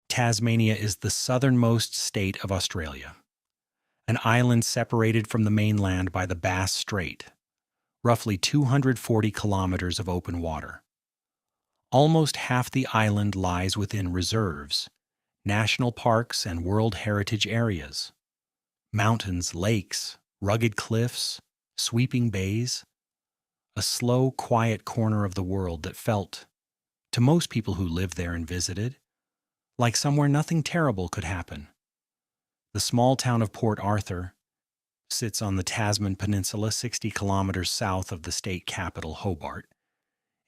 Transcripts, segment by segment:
Tasmania is the southernmost state of Australia, an island separated from the mainland by the Bass Strait, roughly 240 kilometers of open water. Almost half the island lies within reserves, national parks, and World Heritage areas. Mountains, lakes, rugged cliffs, sweeping bays. A slow, quiet corner of the world that felt, to most people who lived there and visited, like somewhere nothing terrible could happen. The small town of Port Arthur sits on the Tasman Peninsula 60 kilometers south of the state capital, Hobart.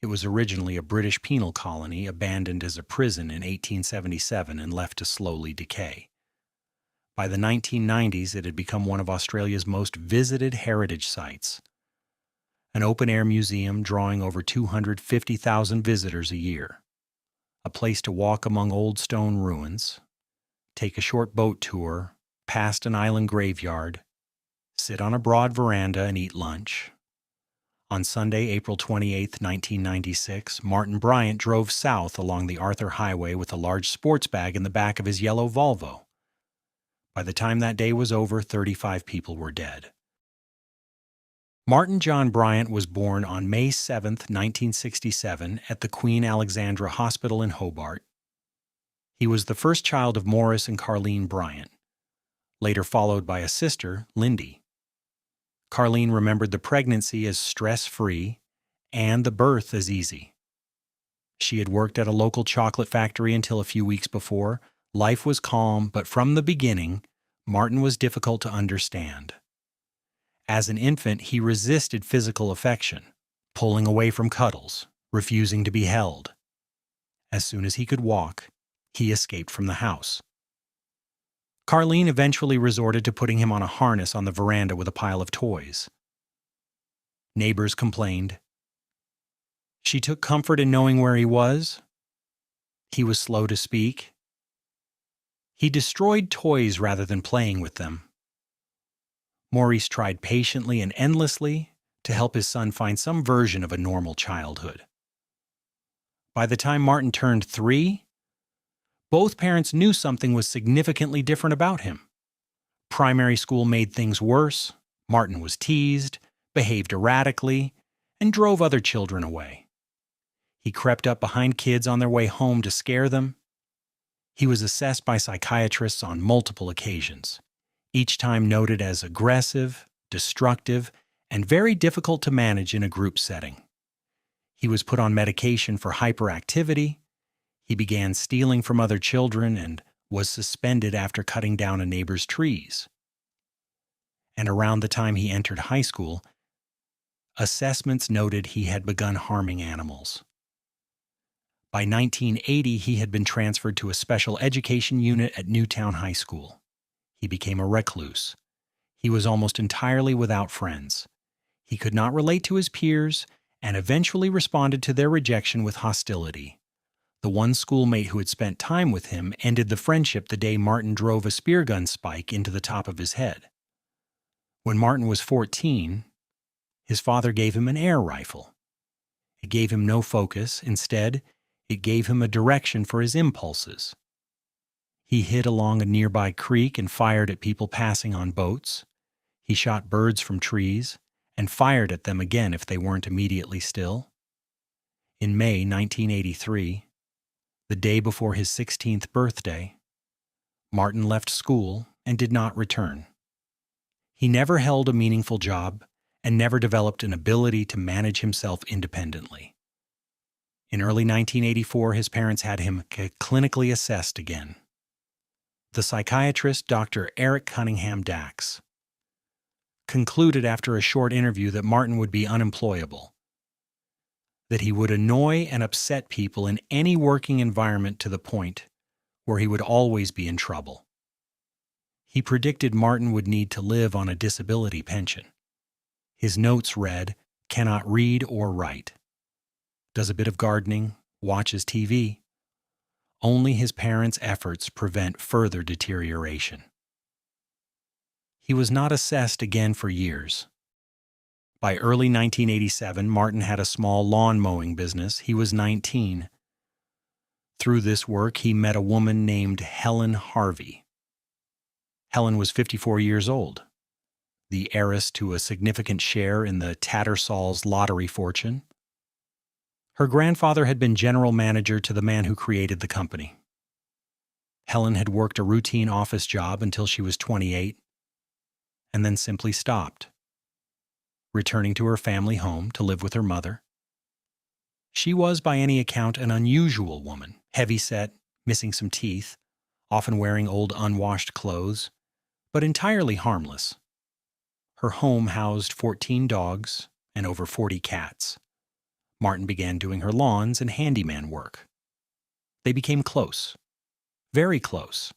It was originally a British penal colony abandoned as a prison in 1877 and left to slowly decay. By the 1990s, it had become one of Australia's most visited heritage sites, an open-air museum drawing over 250,000 visitors a year, a place to walk among old stone ruins, take a short boat tour past an island graveyard, sit on a broad veranda and eat lunch. On Sunday, April 28, 1996, Martin Bryant drove south along the Arthur Highway with a large sports bag in the back of his yellow Volvo. By the time that day was over, 35 people were dead. Martin John Bryant was born on May 7, 1967, at the Queen Alexandra Hospital in Hobart. He was the first child of Morris and Carleen Bryant, later followed by a sister, Lindy. Carleen remembered the pregnancy as stress-free and the birth as easy. She had worked at a local chocolate factory until a few weeks before. Life was calm, but from the beginning, Martin was difficult to understand. As an infant, he resisted physical affection, pulling away from cuddles, refusing to be held. As soon as he could walk, he escaped from the house. Carleen eventually resorted to putting him on a harness on the veranda with a pile of toys. Neighbors complained. She took comfort in knowing where he was. He was slow to speak. He destroyed toys rather than playing with them. Maurice tried patiently and endlessly to help his son find some version of a normal childhood. By the time Martin turned 3, both parents knew something was significantly different about him. Primary school made things worse. Martin was teased, behaved erratically, and drove other children away. He crept up behind kids on their way home to scare them. He was assessed by psychiatrists on multiple occasions, each time noted as aggressive, destructive, and very difficult to manage in a group setting. He was put on medication for hyperactivity. He began stealing from other children and was suspended after cutting down a neighbor's trees. And around the time he entered high school, assessments noted he had begun harming animals. By 1980, he had been transferred to a special education unit at Newtown High School. He became a recluse. He was almost entirely without friends. He could not relate to his peers and eventually responded to their rejection with hostility. The one schoolmate who had spent time with him ended the friendship the day Martin drove a spear gun spike into the top of his head. When Martin was 14, his father gave him an air rifle. It gave him no focus. Instead, it gave him a direction for his impulses. He hid along a nearby creek and fired at people passing on boats. He shot birds from trees and fired at them again if they weren't immediately still. In May 1983, the day before his 16th birthday, Martin left school and did not return. He never held a meaningful job and never developed an ability to manage himself independently. In early 1984, his parents had him clinically assessed again. The psychiatrist, Dr. Eric Cunningham Dax, concluded after a short interview that Martin would be unemployable, that he would annoy and upset people in any working environment to the point where he would always be in trouble. He predicted Martin would need to live on a disability pension. His notes read, "Cannot read or write. Does a bit of gardening, watches TV. Only his parents' efforts prevent further deterioration." He was not assessed again for years. By early 1987, Martin had a small lawn mowing business. He was 19. Through this work, he met a woman named Helen Harvey. Helen was 54 years old, the heiress to a significant share in the Tattersall's lottery fortune. Her grandfather had been general manager to the man who created the company. Helen had worked a routine office job until she was 28, and then simply stopped, returning to her family home to live with her mother. She was, by any account, an unusual woman, heavy-set, missing some teeth, often wearing old unwashed clothes, but entirely harmless. Her home housed 14 dogs and over 40 cats. Martin began doing her lawns and handyman work. They became close, very close.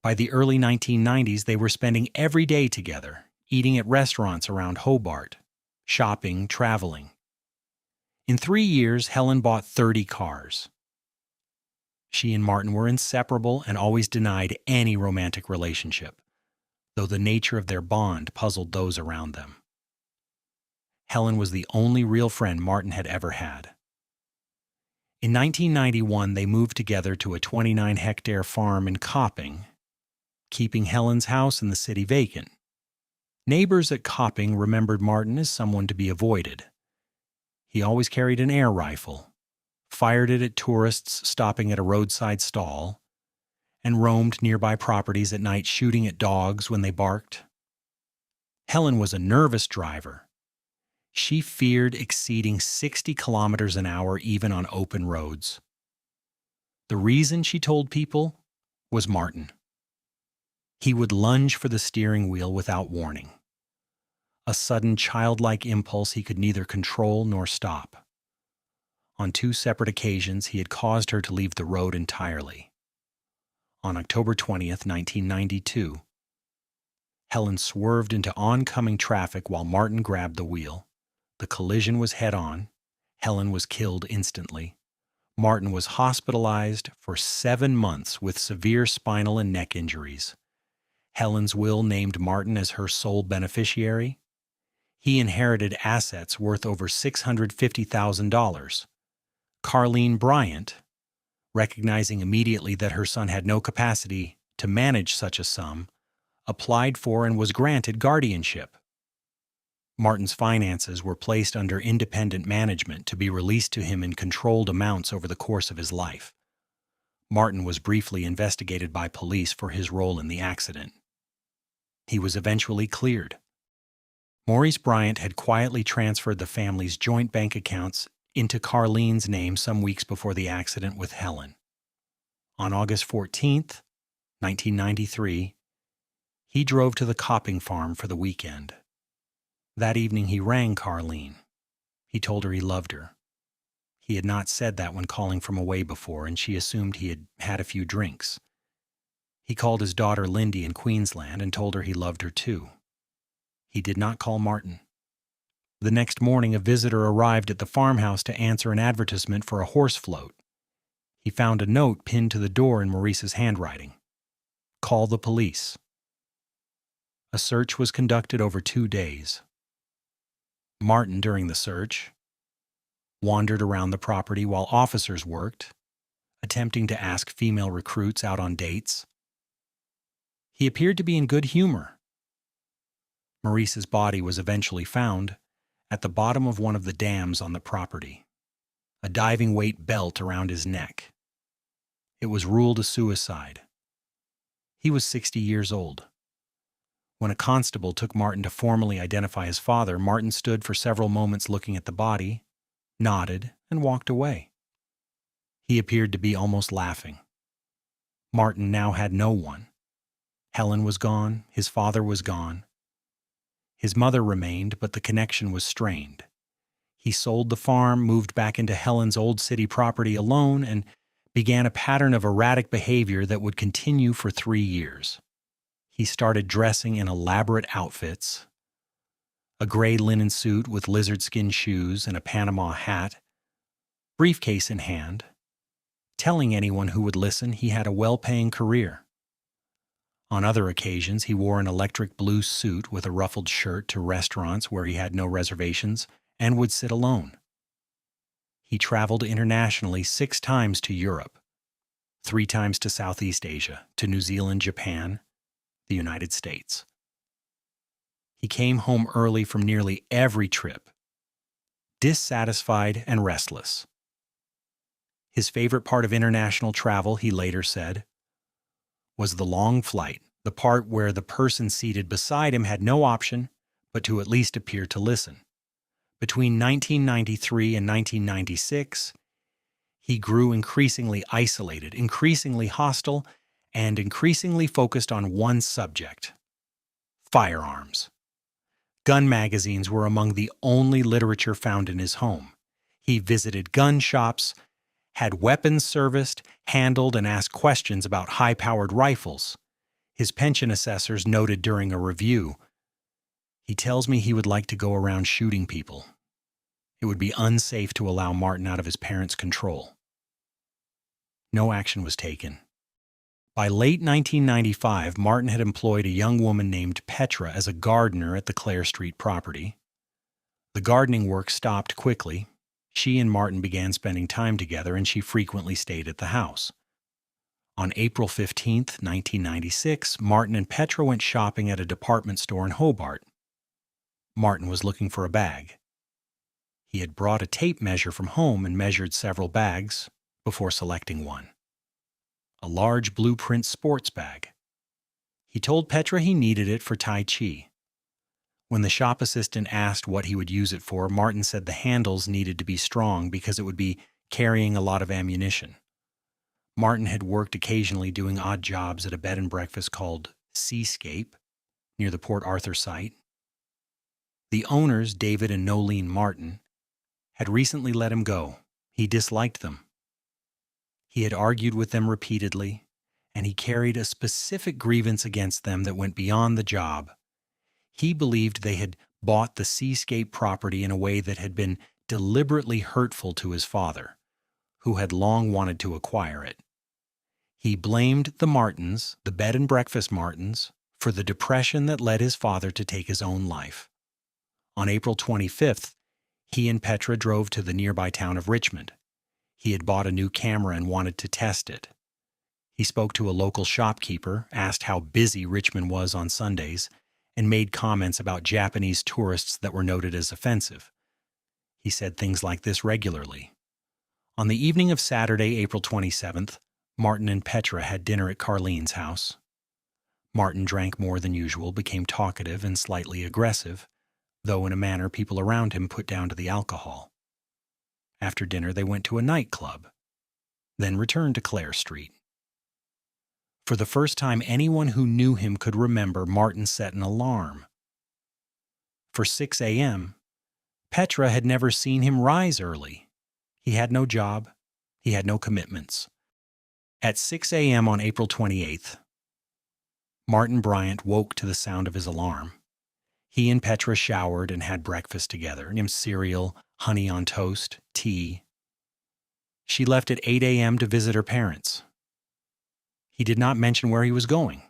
By the early 1990s, they were spending every day together, eating at restaurants around Hobart, shopping, traveling. In 3 years, Helen bought 30 cars. She and Martin were inseparable and always denied any romantic relationship, though the nature of their bond puzzled those around them. Helen was the only real friend Martin had ever had. In 1991, they moved together to a 29-hectare farm in Copping, keeping Helen's house in the city vacant. Neighbors at Copping remembered Martin as someone to be avoided. He always carried an air rifle, fired it at tourists stopping at a roadside stall, and roamed nearby properties at night shooting at dogs when they barked. Helen was a nervous driver. She feared exceeding 60 kilometers an hour even on open roads. The reason, she told people, was Martin. He would lunge for the steering wheel without warning. A sudden childlike impulse he could neither control nor stop. On 2 separate occasions, he had caused her to leave the road entirely. On October 20th, 1992, Helen swerved into oncoming traffic while Martin grabbed the wheel. The collision was head-on. Helen was killed instantly. Martin was hospitalized for 7 months with severe spinal and neck injuries. Helen's will named Martin as her sole beneficiary. He inherited assets worth over $650,000. Martin Bryant, recognizing immediately that her son had no capacity to manage such a sum, applied for and was granted guardianship. Martin's finances were placed under independent management to be released to him in controlled amounts over the course of his life. Martin was briefly investigated by police for his role in the accident. He was eventually cleared. Maurice Bryant had quietly transferred the family's joint bank accounts into Carlene's name some weeks before the accident with Helen. On August 14th, 1993, he drove to the Copping farm for the weekend. That evening he rang Carlene. He told her he loved her. He had not said that when calling from away before, and she assumed he had had a few drinks. He called his daughter Lindy in Queensland and told her he loved her too. He did not call Martin. The next morning, a visitor arrived at the farmhouse to answer an advertisement for a horse float. He found a note pinned to the door in Maurice's handwriting. Call the police. A search was conducted over 2 days. Martin, during the search, wandered around the property while officers worked, attempting to ask female recruits out on dates. He appeared to be in good humor. Maurice's body was eventually found at the bottom of one of the dams on the property, a diving weight belt around his neck. It was ruled a suicide. He was 60 years old. When a constable took Martin to formally identify his father, Martin stood for several moments looking at the body, nodded, and walked away. He appeared to be almost laughing. Martin now had no one. Helen was gone, his father was gone. His mother remained, but the connection was strained. He sold the farm, moved back into Helen's old city property alone, and began a pattern of erratic behavior that would continue for 3 years. He started dressing in elaborate outfits, a gray linen suit with lizard skin shoes and a Panama hat, briefcase in hand, telling anyone who would listen he had a well-paying career. On other occasions, he wore an electric blue suit with a ruffled shirt to restaurants where he had no reservations and would sit alone. He traveled internationally 6 times to Europe, 3 times to Southeast Asia, to New Zealand, Japan, the United States. He came home early from nearly every trip, dissatisfied and restless. His favorite part of international travel, he later said, was the long flight, the part where the person seated beside him had no option but to at least appear to listen. Between 1993 and 1996, he grew increasingly isolated, increasingly hostile, and increasingly focused on one subject: firearms. Gun magazines were among the only literature found in his home. He visited gun shops, had weapons serviced, handled, and asked questions about high-powered rifles. His pension assessors noted during a review, "He tells me he would like to go around shooting people. It would be unsafe to allow Martin out of his parents' control." No action was taken. By late 1995, Martin had employed a young woman named Petra as a gardener at the Clare Street property. The gardening work stopped quickly. She and Martin began spending time together, and she frequently stayed at the house. On April 15, 1996, Martin and Petra went shopping at a department store in Hobart. Martin was looking for a bag. He had brought a tape measure from home and measured several bags before selecting one: a large blueprint sports bag. He told Petra he needed it for Tai Chi. When the shop assistant asked what he would use it for, Martin said the handles needed to be strong because it would be carrying a lot of ammunition. Martin had worked occasionally doing odd jobs at a bed and breakfast called Seascape near the Port Arthur site. The owners, David and Nolene Martin, had recently let him go. He disliked them. He had argued with them repeatedly, and he carried a specific grievance against them that went beyond the job. He believed they had bought the Seascape property in a way that had been deliberately hurtful to his father, who had long wanted to acquire it. He blamed the Martins, the bed and breakfast Martins, for the depression that led his father to take his own life. On April 25th, he and Petra drove to the nearby town of Richmond. He had bought a new camera and wanted to test it. He spoke to a local shopkeeper, asked how busy Richmond was on Sundays, and made comments about Japanese tourists that were noted as offensive. He said things like this regularly. On the evening of Saturday, April 27th, Martin and Petra had dinner at Carlene's house. Martin drank more than usual, became talkative and slightly aggressive, though in a manner people around him put down to the alcohol. After dinner, they went to a nightclub, then returned to Clare Street. For the first time anyone who knew him could remember, Martin set an alarm. For 6 a.m., Petra had never seen him rise early. He had no job. He had no commitments. At 6 a.m. on April 28th, Martin Bryant woke to the sound of his alarm. He and Petra showered and had breakfast together, cereal, honey on toast, tea. She left at 8 a.m. to visit her parents. He did not mention where he was going.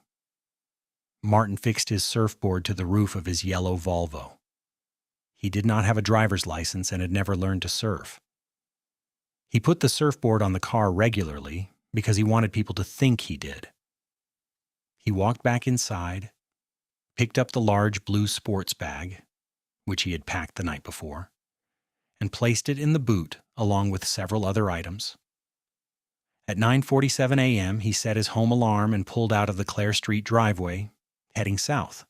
Martin fixed his surfboard to the roof of his yellow Volvo. He did not have a driver's license and had never learned to surf. He put the surfboard on the car regularly because he wanted people to think he did. He walked back inside, picked up the large blue sports bag, which he had packed the night before, and placed it in the boot along with several other items. At 9:47 a.m., he set his home alarm and pulled out of the Clare Street driveway, heading south.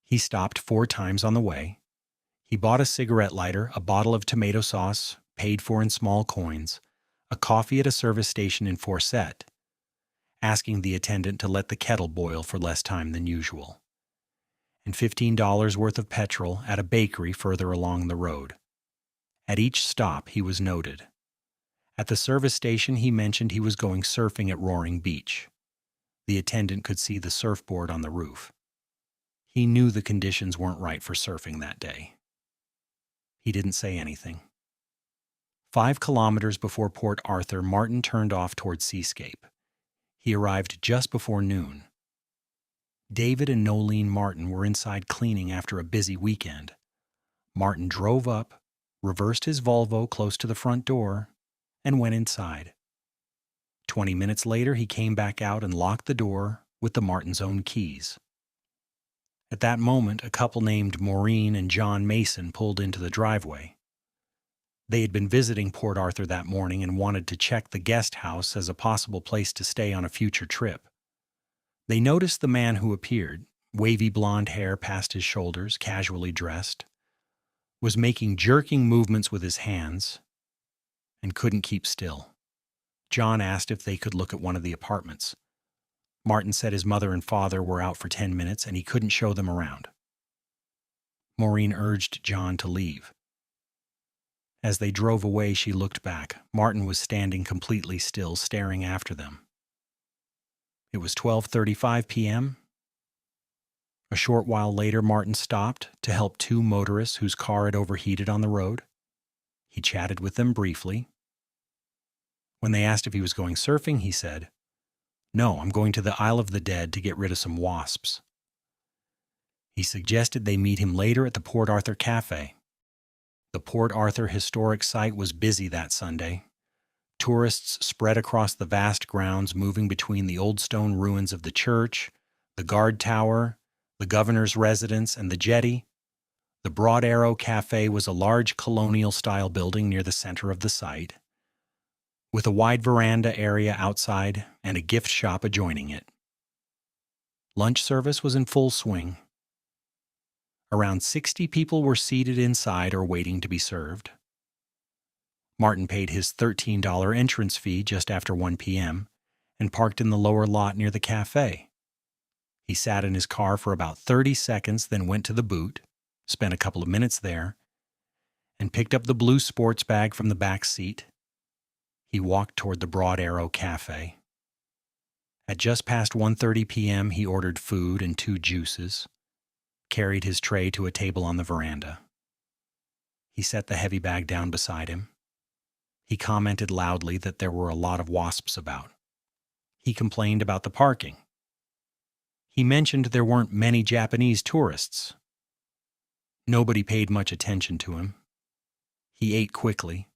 He stopped 4 times on the way. He bought a cigarette lighter, a bottle of tomato sauce, paid for in small coins, a coffee at a service station in Forset, asking the attendant to let the kettle boil for less time than usual, and $15 worth of petrol at a bakery further along the road. At each stop, he was noted. At the service station, he mentioned he was going surfing at Roaring Beach. The attendant could see the surfboard on the roof. He knew the conditions weren't right for surfing that day. He didn't say anything. 5 kilometers before Port Arthur, Martin turned off toward Seascape. He arrived just before noon. David and Nolene Martin were inside cleaning after a busy weekend. Martin drove up, reversed his Volvo close to the front door, and went inside. 20 minutes later, he came back out and locked the door with the Martins' own keys. At that moment, a couple named Maureen and John Mason pulled into the driveway. They had been visiting Port Arthur that morning and wanted to check the guest house as a possible place to stay on a future trip. They noticed the man who appeared, wavy blonde hair past his shoulders, casually dressed, was making jerking movements with his hands and couldn't keep still. John asked if they could look at one of the apartments. Martin said his mother and father were out for 10 minutes and he couldn't show them around. Maureen urged John to leave. As they drove away, she looked back. Martin was standing completely still, staring after them. It was 12:35 p.m. A short while later, Martin stopped to help two motorists whose car had overheated on the road. He chatted with them briefly. When they asked if he was going surfing, he said, "No, I'm going to the Isle of the Dead to get rid of some wasps." He suggested they meet him later at the Port Arthur Café. The Port Arthur historic site was busy that Sunday. Tourists spread across the vast grounds, moving between the old stone ruins of the church, the guard tower, the governor's residence, and the jetty. The Broad Arrow Café was a large colonial-style building near the center of the site, with a wide veranda area outside and a gift shop adjoining it. Lunch service was in full swing. Around 60 people were seated inside or waiting to be served. Martin paid his $13 entrance fee just after 1 p.m. and parked in the lower lot near the cafe. He sat in his car for about 30 seconds, then went to the boot, spent a couple of minutes there, and picked up the blue sports bag from the back seat. He walked toward the Broad Arrow Café. At just past 1:30 p.m., he ordered food and 2 juices, carried his tray to a table on the veranda. He set the heavy bag down beside him. He commented loudly that there were a lot of wasps about. He complained about the parking. He mentioned there weren't many Japanese tourists. Nobody paid much attention to him. He ate quickly.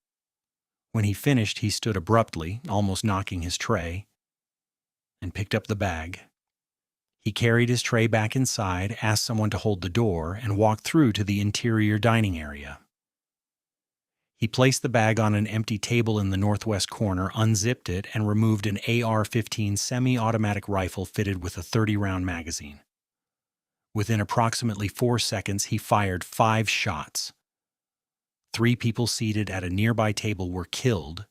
When he finished, he stood abruptly, almost knocking his tray, and picked up the bag. He carried his tray back inside, asked someone to hold the door, and walked through to the interior dining area. He placed the bag on an empty table in the northwest corner, unzipped it, and removed an AR-15 semi-automatic rifle fitted with a 30-round magazine. Within approximately 4 seconds, he fired 5 shots. 3 people seated at a nearby table were killed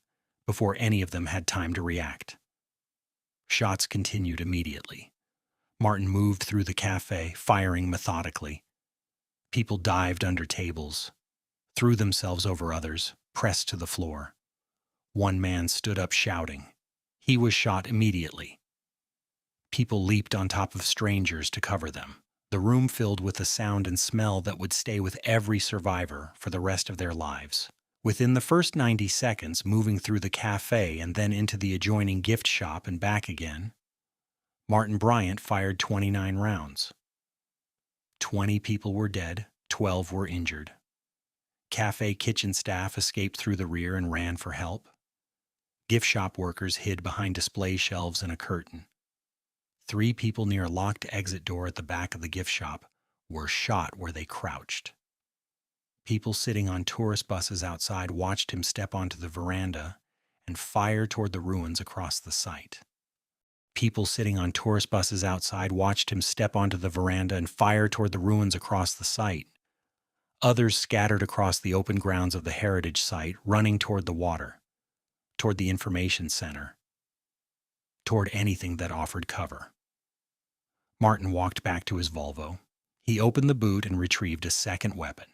before any of them had time to react. Shots continued immediately. Martin moved through the cafe, firing methodically. People dived under tables, threw themselves over others, pressed to the floor. One man stood up shouting. He was shot immediately. People leaped on top of strangers to cover them. The room filled with a sound and smell that would stay with every survivor for the rest of their lives. Within the first 90 seconds, moving through the cafe and then into the adjoining gift shop and back again, Martin Bryant fired 29 rounds. 20 people were dead, 12 were injured. Cafe kitchen staff escaped through the rear and ran for help. Gift shop workers hid behind display shelves and a curtain. 3 people near a locked exit door at the back of the gift shop were shot where they crouched. People sitting on tourist buses outside watched him step onto the veranda and fire toward the ruins across the site. People sitting on tourist buses outside watched him step onto the veranda and fire toward the ruins across the site. Others scattered across the open grounds of the heritage site, running toward the water, toward the information center, toward anything that offered cover. Martin walked back to his Volvo. He opened the boot and retrieved a second weapon.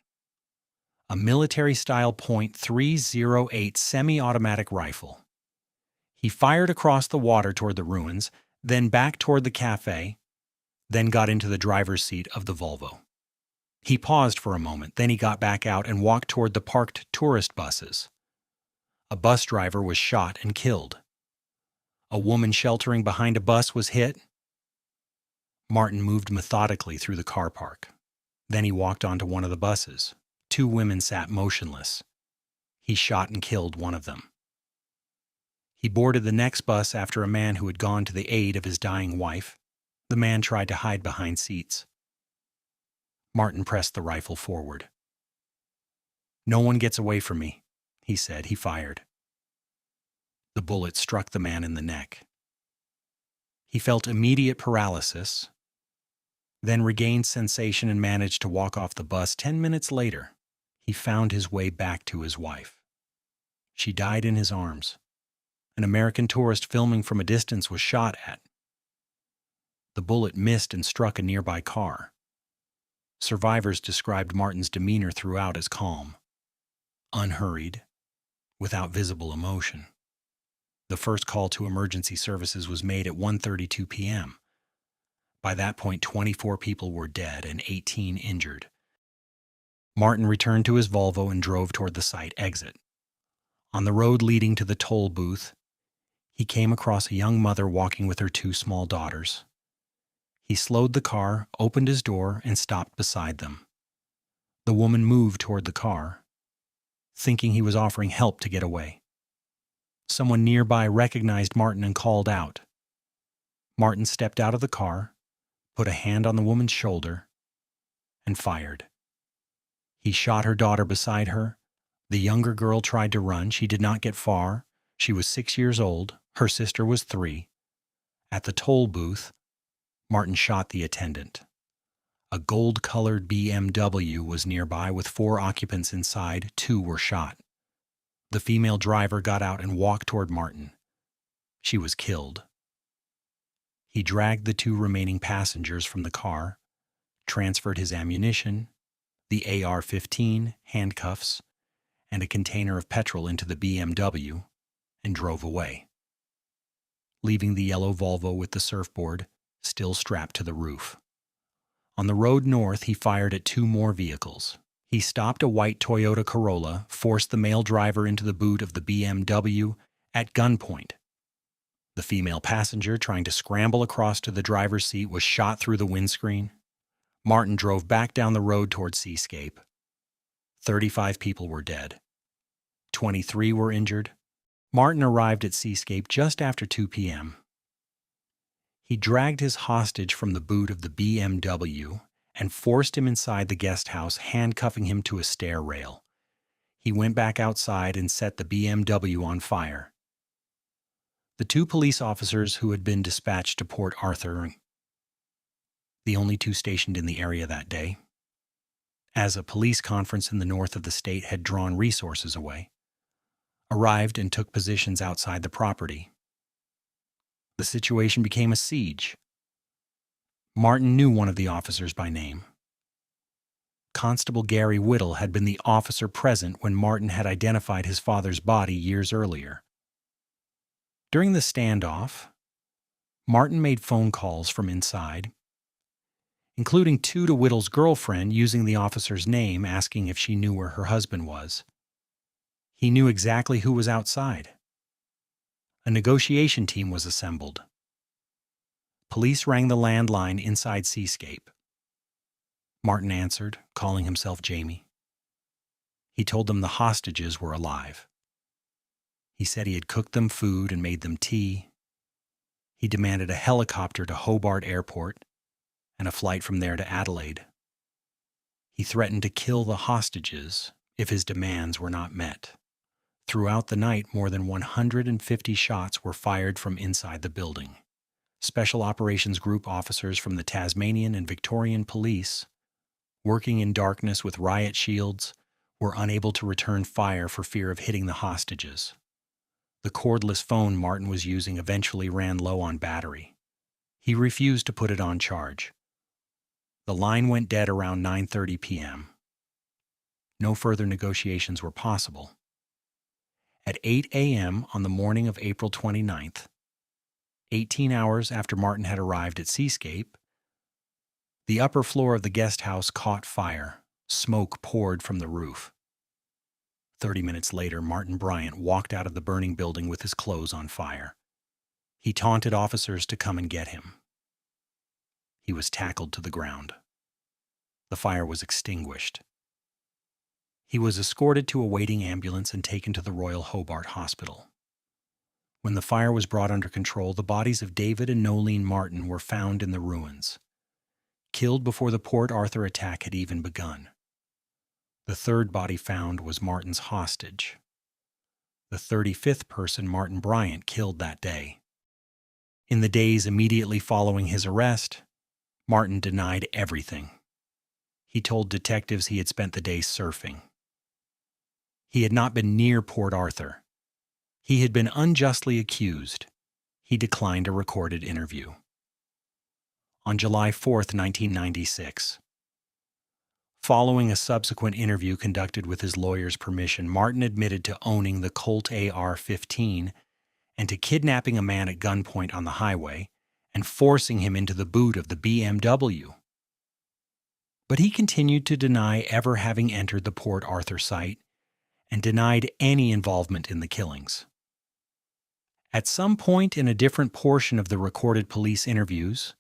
A military-style .308 semi-automatic rifle. He fired across the water toward the ruins, then back toward the cafe, then got into the driver's seat of the Volvo. He paused for a moment, then he got back out and walked toward the parked tourist buses. A bus driver was shot and killed. A woman sheltering behind a bus was hit. Martin moved methodically through the car park. Then he walked onto one of the buses. 2 women sat motionless. He shot and killed one of them. He boarded the next bus after a man who had gone to the aid of his dying wife. The man tried to hide behind seats. Martin pressed the rifle forward. "No one gets away from me," he said. He fired. The bullet struck the man in the neck. He felt immediate paralysis, then regained sensation and managed to walk off the bus. 10 minutes later, he found his way back to his wife. She died in his arms. An American tourist filming from a distance was shot at. The bullet missed and struck a nearby car. Survivors described Martin's demeanor throughout as calm, unhurried, without visible emotion. The first call to emergency services was made at 1:32 p.m. By that point, 24 people were dead and 18 injured. Martin returned to his Volvo and drove toward the site exit. On the road leading to the toll booth, he came across a young mother walking with her 2 small daughters. He slowed the car, opened his door, and stopped beside them. The woman moved toward the car, thinking he was offering help to get away. Someone nearby recognized Martin and called out. Martin stepped out of the car, put a hand on the woman's shoulder, and fired. He shot her daughter beside her. The younger girl tried to run. She did not get far. She was 6 years old. Her sister was 3. At the toll booth, Martin shot the attendant. A gold-colored BMW was nearby with 4 occupants inside. 2 were shot. The female driver got out and walked toward Martin. She was killed. He dragged the 2 remaining passengers from the car, transferred his ammunition, the AR-15, handcuffs, and a container of petrol into the BMW, and drove away, leaving the yellow Volvo with the surfboard still strapped to the roof. On the road north, he fired at 2 more vehicles. He stopped a white Toyota Corolla, forced the male driver into the boot of the BMW at gunpoint. The female passenger, trying to scramble across to the driver's seat, was shot through the windscreen. Martin drove back down the road toward Seascape. 35 people were dead. 23 were injured. Martin arrived at Seascape just after 2 p.m. He dragged his hostage from the boot of the BMW and forced him inside the guest house, handcuffing him to a stair rail. He went back outside and set the BMW on fire. The 2 police officers who had been dispatched to Port Arthur, the only 2 stationed in the area that day, as a police conference in the north of the state had drawn resources away, arrived and took positions outside the property. The situation became a siege. Martin knew one of the officers by name. Constable Gary Whittle had been the officer present when Martin had identified his father's body years earlier. During the standoff, Martin made phone calls from inside, including 2 to Whittle's girlfriend, using the officer's name, asking if she knew where her husband was. He knew exactly who was outside. A negotiation team was assembled. Police rang the landline inside Seascape. Martin answered, calling himself Jamie. He told them the hostages were alive. He said he had cooked them food and made them tea. He demanded a helicopter to Hobart Airport and a flight from there to Adelaide. He threatened to kill the hostages if his demands were not met. Throughout the night, more than 150 shots were fired from inside the building. Special Operations Group officers from the Tasmanian and Victorian police, working in darkness with riot shields, were unable to return fire for fear of hitting the hostages. The cordless phone Martin was using eventually ran low on battery. He refused to put it on charge. The line went dead around 9:30 p.m. No further negotiations were possible. At 8 a.m. on the morning of April 29th, 18 hours after Martin had arrived at Seascape, the upper floor of the guest house caught fire. Smoke poured from the roof. 30 minutes later, Martin Bryant walked out of the burning building with his clothes on fire. He taunted officers to come and get him. He was tackled to the ground. The fire was extinguished. He was escorted to a waiting ambulance and taken to the Royal Hobart Hospital. When the fire was brought under control, the bodies of David and Nolene Martin were found in the ruins, killed before the Port Arthur attack had even begun. The third body found was Martin's hostage, the 35th person Martin Bryant killed that day. In the days immediately following his arrest, Martin denied everything. He told detectives he had spent the day surfing. He had not been near Port Arthur. He had been unjustly accused. He declined a recorded interview. On July 4, 1996, following a subsequent interview conducted with his lawyer's permission, Martin admitted to owning the Colt AR-15 and to kidnapping a man at gunpoint on the highway and forcing him into the boot of the BMW. But he continued to deny ever having entered the Port Arthur site and denied any involvement in the killings. At some point in a different portion of the recorded police interviews,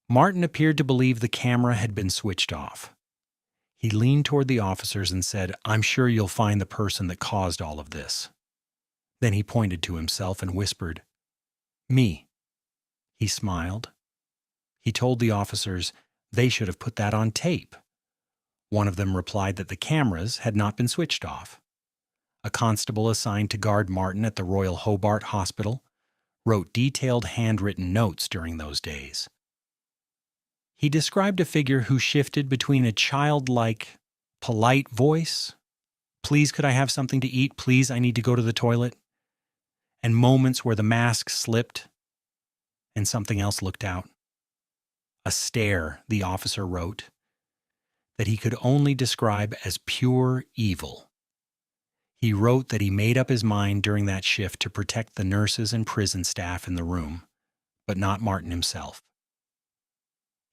Martin appeared to believe the camera had been switched off. He leaned toward the officers and said, "I'm sure you'll find the person that caused all of this." Then he pointed to himself and whispered, "Me." He smiled. He told the officers they should have put that on tape. One of them replied that the cameras had not been switched off. A constable assigned to guard Martin at the Royal Hobart Hospital wrote detailed handwritten notes during those days. He described a figure who shifted between a childlike, polite voice, "Please, could I have something to eat? Please, I need to go to the toilet," and moments where the mask slipped and something else looked out. A stare, the officer wrote, that he could only describe as pure evil. He wrote that he made up his mind during that shift to protect the nurses and prison staff in the room, but not Martin himself.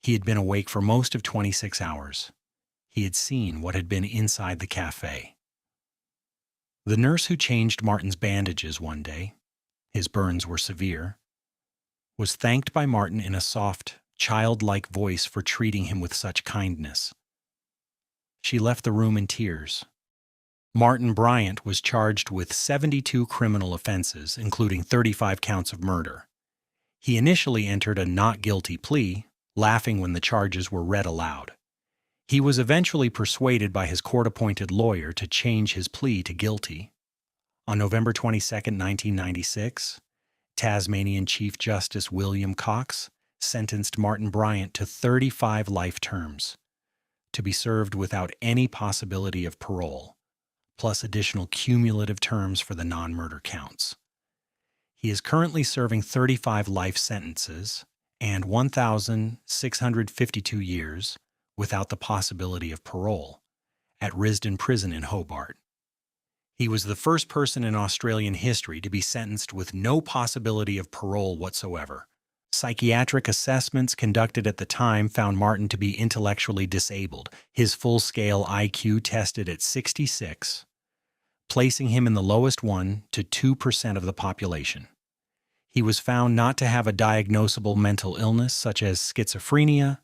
He had been awake for most of 26 hours. He had seen what had been inside the cafe. The nurse who changed Martin's bandages one day, his burns were severe, was thanked by Martin in a soft, childlike voice for treating him with such kindness. She left the room in tears. Martin Bryant was charged with 72 criminal offenses, including 35 counts of murder. He initially entered a not guilty plea, laughing when the charges were read aloud. He was eventually persuaded by his court-appointed lawyer to change his plea to guilty. On November 22, 1996, Tasmanian Chief Justice William Cox sentenced Martin Bryant to 35 life terms, to be served without any possibility of parole, plus additional cumulative terms for the non-murder counts. He is currently serving 35 life sentences and 1,652 years without the possibility of parole at Risdon Prison in Hobart. He was the first person in Australian history to be sentenced with no possibility of parole whatsoever. Psychiatric assessments conducted at the time found Martin to be intellectually disabled, his full-scale IQ tested at 66, placing him in the lowest 1 to 2% of the population. He was found not to have a diagnosable mental illness such as schizophrenia,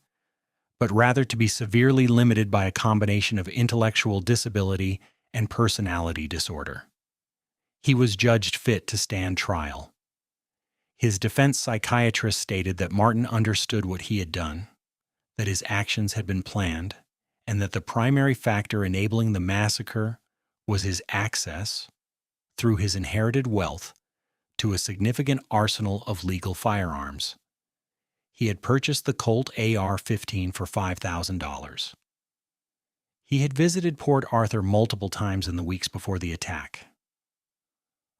but rather to be severely limited by a combination of intellectual disability and personality disorder. He was judged fit to stand trial. His defense psychiatrist stated that Martin understood what he had done, that his actions had been planned, and that the primary factor enabling the massacre was his access, through his inherited wealth, to a significant arsenal of legal firearms. He had purchased the Colt AR-15 for $5,000. He had visited Port Arthur multiple times in the weeks before the attack.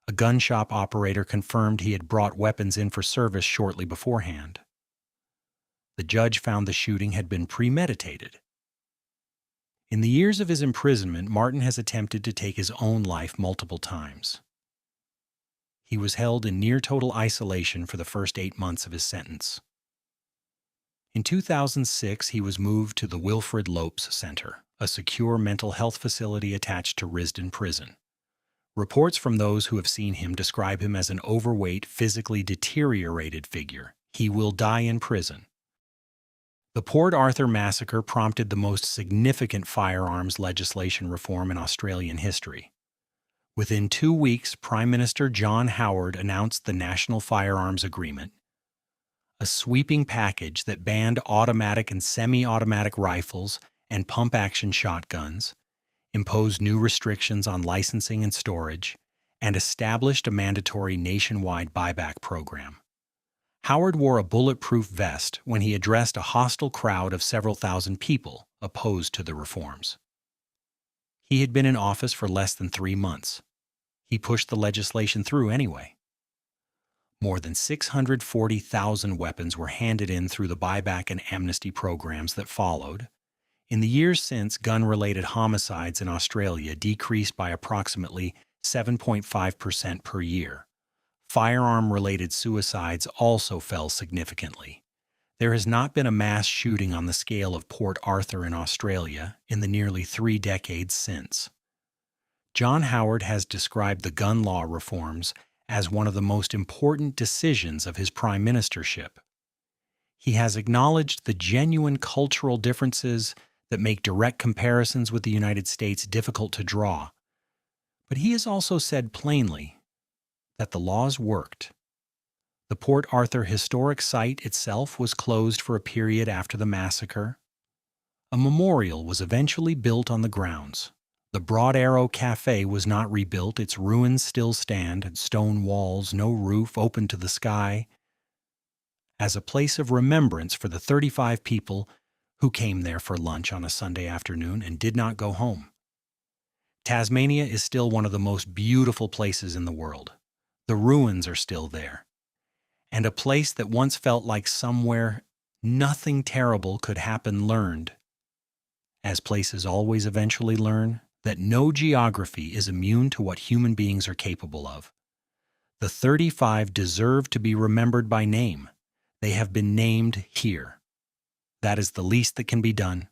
A gun shop operator confirmed he had brought weapons in for service shortly beforehand. The judge found the shooting had been premeditated. In the years of his imprisonment, Martin has attempted to take his own life multiple times. He was held in near-total isolation for the first 8 months of his sentence. In 2006, he was moved to the Wilfrid Lopes Center, a secure mental health facility attached to Risdon Prison. Reports from those who have seen him describe him as an overweight, physically deteriorated figure. He will die in prison. The Port Arthur massacre prompted the most significant firearms legislation reform in Australian history. Within 2 weeks, Prime Minister John Howard announced the National Firearms Agreement, a sweeping package that banned automatic and semi-automatic rifles and pump-action shotguns, imposed new restrictions on licensing and storage, and established a mandatory nationwide buyback program. Howard wore a bulletproof vest when he addressed a hostile crowd of several thousand people opposed to the reforms. He had been in office for less than 3 months. He pushed the legislation through anyway. More than 640,000 weapons were handed in through the buyback and amnesty programs that followed. In the years since, gun-related homicides in Australia decreased by approximately 7.5% per year. Firearm-related suicides also fell significantly. There has not been a mass shooting on the scale of Port Arthur in Australia in the nearly 3 decades since. John Howard has described the gun law reforms as one of the most important decisions of his prime ministership. He has acknowledged the genuine cultural differences that make direct comparisons with the United States difficult to draw. But he has also said plainly that the laws worked. The Port Arthur historic site itself was closed for a period after the massacre. A memorial was eventually built on the grounds. The Broad Arrow Café was not rebuilt, its ruins still stand, stone walls, no roof, open to the sky, as a place of remembrance for the 35 people who came there for lunch on a Sunday afternoon and did not go home. Tasmania is still one of the most beautiful places in the world. The ruins are still there. And a place that once felt like somewhere nothing terrible could happen learned, as places always eventually learn, that no geography is immune to what human beings are capable of. The 35 deserve to be remembered by name. They have been named here. That is the least that can be done.